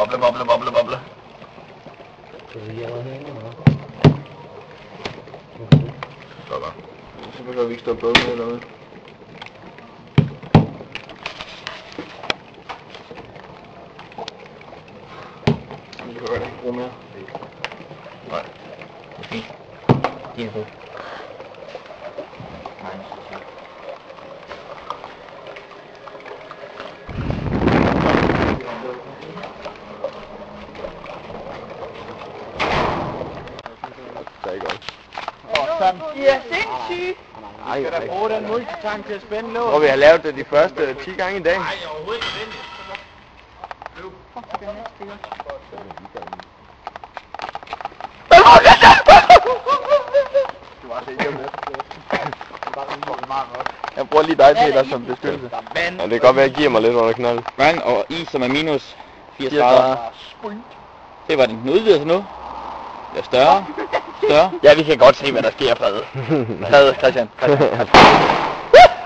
Boble, boble, boble, boble. Sådan. Så behøver vi ikke stå både med eller noget. Vi behøver ikke bruge mere. Nej. Det er fint. Det er godt. De er sindssyge. Nej, skal da bruge den multitang til at spænde låg. Hvor vi har lavet det de første 10 gange i dag. Nej, overhovedet ikke venligt. Fuck, det er næste, ikke? Du var altså ikke med. Jeg bruger lige dig, Peter, som beskyttelse. Ja, det kan godt være, at jeg giver mig lidt under knaldet. Vand og is, som er minus 80 grader. Det var den udvidet sig nu. Det er større. Større. Ja, vi kan godt se, hvad der sker, Frede. Frede, Christian.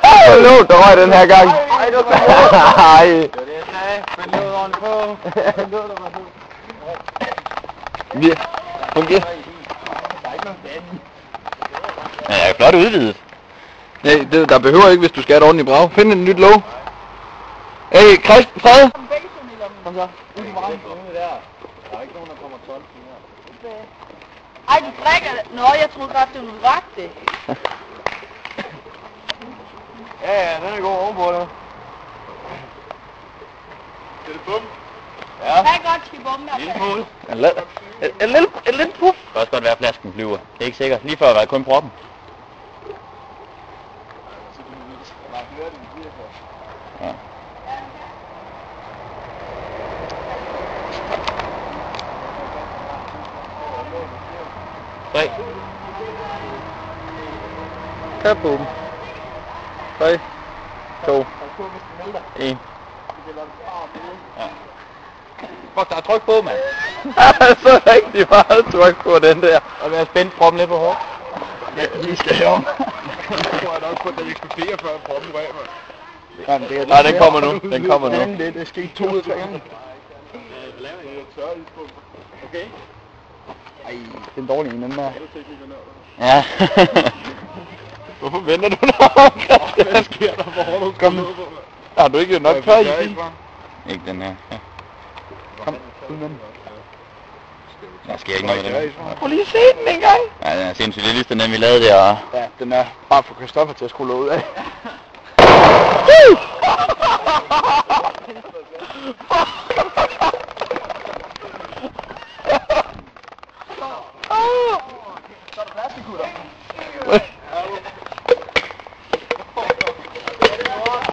Hallo, der røg den her gang. Ej, det var Ej. det, jeg sagde. Spænd låget ordentligt på. Spænd låget, der var på. Vi fungerer. Der er ikke nogen vand. Ja, jeg er flot udvidet. Nej, det, der behøver ikke, hvis du skal have et ordentligt brag. Find et nyt låg. Hey, Christian, Frede. Kom så. Ud på vejen. Der er ikke nogen, der kommer 12 her. Ej, du drikker det. Nå, jeg troede godt, du ville rette det. Ja, den er god ovenpå det. Det er bum. Ja. Jeg kan godt skibbe om Lille mål. En lille puff. Det kan også godt være, at flasken flyver. Det er ikke sikkert. Lige før var det kun proppen. Ja. Tre. Kaboom. 3, 2, 1. Ja. Fuck, der er tryk på, mand. Så rigtig meget tryk på den der. Og jeg er spændt proppen lidt på hårdt. Vi skal herom. Jeg tror jeg nok på, at den eksploderer før proppen går af, mand. Nej, den kommer nu. Den kommer nu. Det er sket 2 ud af 3 gange. Okay. Ej, det er en dårlig en, den der. Ja. Hvorfor venter du der? Hvad sker der? Hvor har du Kom. Har du ikke nok tør i din? Ikke den her. Ja. Kom, ud med den. Der sker ikke noget med den. Prøv lige at se den en gang. Ja, den er sindssygt. Det er ligesom den, vi lavede der. Ja, den er bare for Christoffer til at skrue ud af. Så er der plastikkutter.